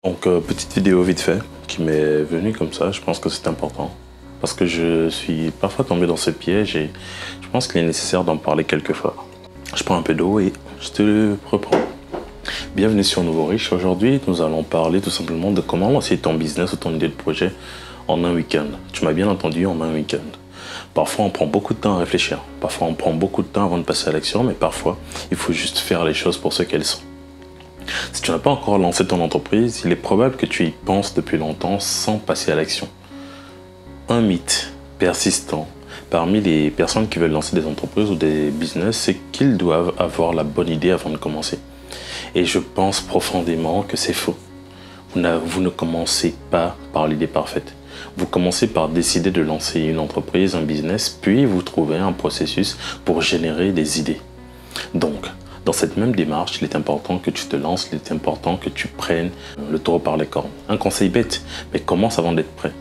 Petite vidéo vite fait qui m'est venue comme ça, je pense que c'est important. Parce que je suis parfois tombé dans ce piège et je pense qu'il est nécessaire d'en parler quelquefois. Je prends un peu d'eau et je te reprends. Bienvenue sur Nouveau Riche. Aujourd'hui, nous allons parler tout simplement de comment lancer ton business ou ton idée de projet en un week-end. Tu m'as bien entendu, en un week-end. Parfois, on prend beaucoup de temps à réfléchir. Parfois, on prend beaucoup de temps avant de passer à l'action, mais parfois, il faut juste faire les choses pour ce qu'elles sont. Si tu n'as pas encore lancé ton entreprise, il est probable que tu y penses depuis longtemps sans passer à l'action. Un mythe persistant parmi les personnes qui veulent lancer des entreprises ou des business, c'est qu'ils doivent avoir la bonne idée avant de commencer. Et je pense profondément que c'est faux. Vous ne commencez pas par l'idée parfaite. Vous commencez par décider de lancer une entreprise, un business, puis vous trouvez un processus pour générer des idées. Donc, dans cette même démarche, il est important que tu te lances, il est important que tu prennes le taureau par les cornes. Un conseil bête, mais commence avant d'être prêt.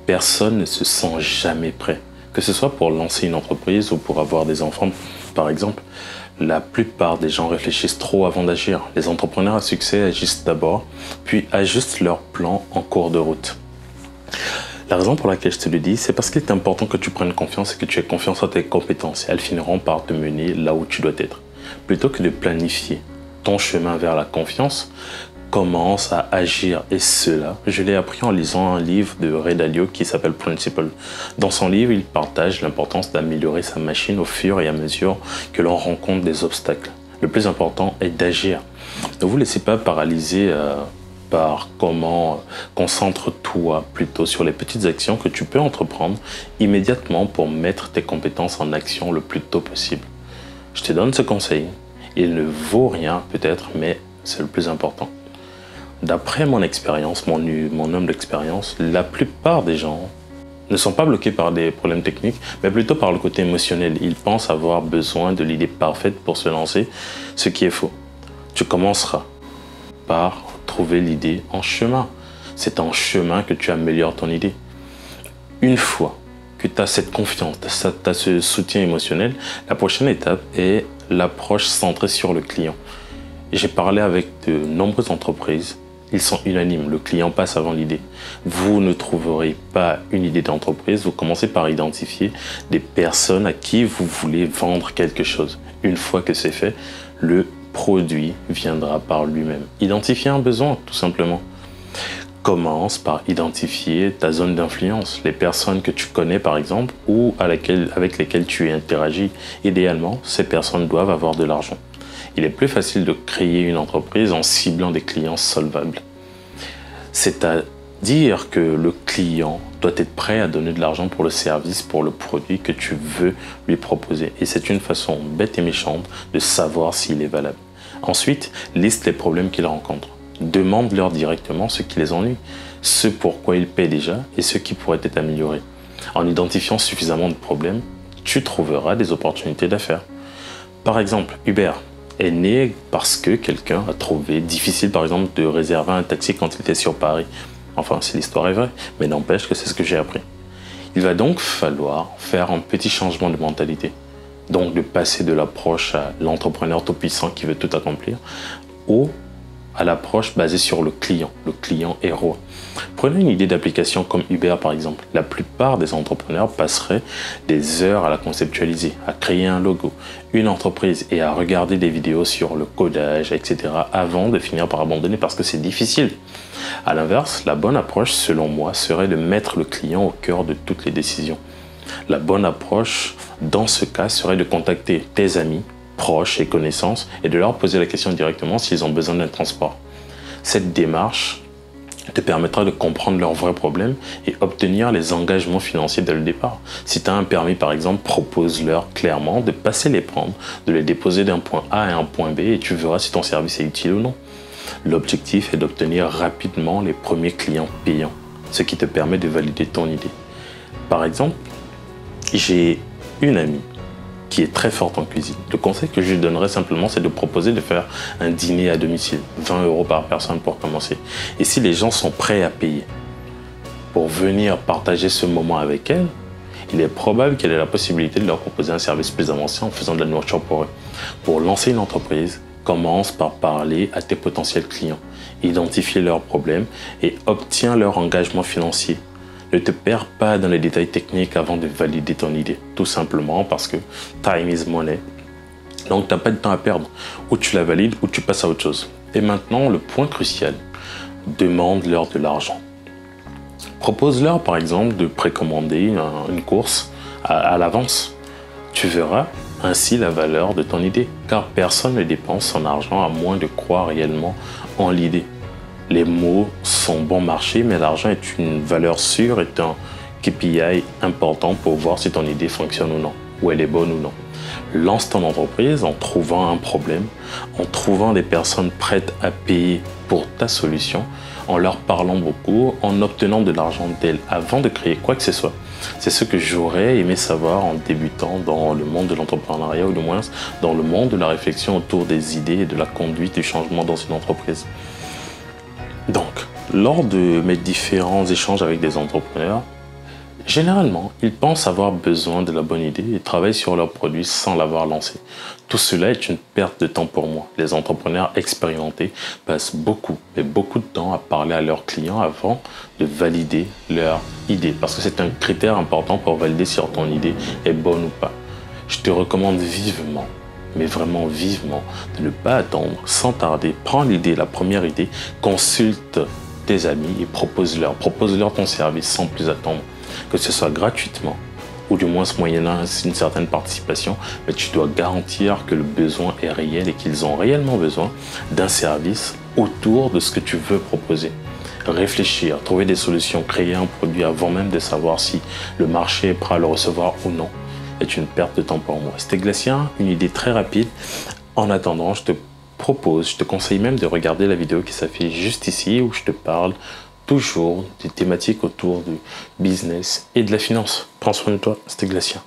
Personne ne se sent jamais prêt. Que ce soit pour lancer une entreprise ou pour avoir des enfants, par exemple, la plupart des gens réfléchissent trop avant d'agir. Les entrepreneurs à succès agissent d'abord, puis ajustent leur plan en cours de route. La raison pour laquelle je te le dis, c'est parce qu'il est important que tu prennes confiance et que tu aies confiance en tes compétences. Elles finiront par te mener là où tu dois être. Plutôt que de planifier ton chemin vers la confiance, commence à agir. Et cela, je l'ai appris en lisant un livre de Ray Dalio qui s'appelle Principle. Dans son livre, il partage l'importance d'améliorer sa machine au fur et à mesure que l'on rencontre des obstacles. Le plus important est d'agir. Ne vous laissez pas paralyser par comment concentre-toi plutôt sur les petites actions que tu peux entreprendre immédiatement pour mettre tes compétences en action le plus tôt possible. Je te donne ce conseil. Il ne vaut rien peut-être, mais c'est le plus important. D'après mon expérience, mon humble expérience, la plupart des gens ne sont pas bloqués par des problèmes techniques, mais plutôt par le côté émotionnel. Ils pensent avoir besoin de l'idée parfaite pour se lancer, ce qui est faux. Tu commenceras par trouver l'idée en chemin. C'est en chemin que tu améliores ton idée. Une fois que tu as cette confiance, tu as ce soutien émotionnel, la prochaine étape est l'approche centrée sur le client. J'ai parlé avec de nombreuses entreprises, ils sont unanimes, le client passe avant l'idée. Vous ne trouverez pas une idée d'entreprise, vous commencez par identifier des personnes à qui vous voulez vendre quelque chose. Une fois que c'est fait, le produit viendra par lui-même. Identifier un besoin, tout simplement. Commence par identifier ta zone d'influence, les personnes que tu connais par exemple ou avec lesquelles tu interagis. Idéalement, ces personnes doivent avoir de l'argent. Il est plus facile de créer une entreprise en ciblant des clients solvables. C'est-à-dire que le client doit être prêt à donner de l'argent pour le service, pour le produit que tu veux lui proposer. Et c'est une façon bête et méchante de savoir s'il est valable. Ensuite, liste les problèmes qu'ils rencontrent. Demande-leur directement ce qui les ennuie, ce pourquoi ils paient déjà et ce qui pourrait être amélioré. En identifiant suffisamment de problèmes, tu trouveras des opportunités d'affaires. Par exemple, Uber est né parce que quelqu'un a trouvé difficile, par exemple, de réserver un taxi quand il était sur Paris. Enfin, si l'histoire est vraie, mais n'empêche que c'est ce que j'ai appris. Il va donc falloir faire un petit changement de mentalité. Donc, de passer de l'approche à l'entrepreneur tout-puissant qui veut tout accomplir, à l'approche basée sur le client héros. Prenez une idée d'application comme Uber par exemple. La plupart des entrepreneurs passeraient des heures à la conceptualiser, à créer un logo, une entreprise et à regarder des vidéos sur le codage, etc. avant de finir par abandonner parce que c'est difficile. À l'inverse, la bonne approche selon moi serait de mettre le client au cœur de toutes les décisions. La bonne approche dans ce cas serait de contacter tes amis, proches et connaissances et de leur poser la question directement s'ils ont besoin d'un transport. Cette démarche te permettra de comprendre leurs vrais problèmes et obtenir les engagements financiers dès le départ. Si tu as un permis par exemple, propose-leur clairement de passer les prendre, de les déposer d'un point A à un point B et tu verras si ton service est utile ou non. L'objectif est d'obtenir rapidement les premiers clients payants, ce qui te permet de valider ton idée. Par exemple, j'ai une amie qui est très forte en cuisine. Le conseil que je lui donnerais simplement, c'est de proposer de faire un dîner à domicile, 20 € par personne pour commencer. Et si les gens sont prêts à payer pour venir partager ce moment avec elle, il est probable qu'elle ait la possibilité de leur proposer un service plus avancé en faisant de la nourriture pour eux. Pour lancer une entreprise, Commence par parler à tes potentiels clients, identifier leurs problèmes et obtiens leur engagement financier. Ne te perds pas dans les détails techniques avant de valider ton idée, tout simplement parce que time is money. Donc tu n'as pas de temps à perdre, ou tu la valides ou tu passes à autre chose. Et maintenant, le point crucial, demande-leur de l'argent. Propose-leur par exemple de précommander une course à l'avance. Tu verras ainsi la valeur de ton idée, car personne ne dépense son argent à moins de croire réellement en l'idée. Les mots sont bon marché, mais l'argent est une valeur sûre, est un KPI important pour voir si ton idée fonctionne ou non, ou elle est bonne ou non. Lance ton entreprise en trouvant un problème, en trouvant des personnes prêtes à payer pour ta solution, en leur parlant beaucoup, en obtenant de l'argent d'elles avant de créer quoi que ce soit. C'est ce que j'aurais aimé savoir en débutant dans le monde de l'entrepreneuriat, ou du moins dans le monde de la réflexion autour des idées et de la conduite du changement dans une entreprise. Donc, lors de mes différents échanges avec des entrepreneurs, généralement, ils pensent avoir besoin de la bonne idée et travaillent sur leur produit sans l'avoir lancé. Tout cela est une perte de temps pour moi. Les entrepreneurs expérimentés passent beaucoup, mais beaucoup de temps à parler à leurs clients avant de valider leur idée. Parce que c'est un critère important pour valider si ton idée est bonne ou pas. Je te recommande vivement, mais vraiment vivement, de ne pas attendre, sans tarder. Prends l'idée, la première idée, consulte tes amis et propose-leur ton service sans plus attendre. Que ce soit gratuitement ou du moins moyennant une certaine participation, mais tu dois garantir que le besoin est réel et qu'ils ont réellement besoin d'un service autour de ce que tu veux proposer. Réfléchir, trouver des solutions, créer un produit avant même de savoir si le marché est prêt à le recevoir ou non est une perte de temps pour moi. C'était Glacien, une idée très rapide. En attendant, je te conseille même de regarder la vidéo qui s'affiche juste ici où je te parle toujours des thématiques autour du business et de la finance. Prends soin de toi, c'était Glacien.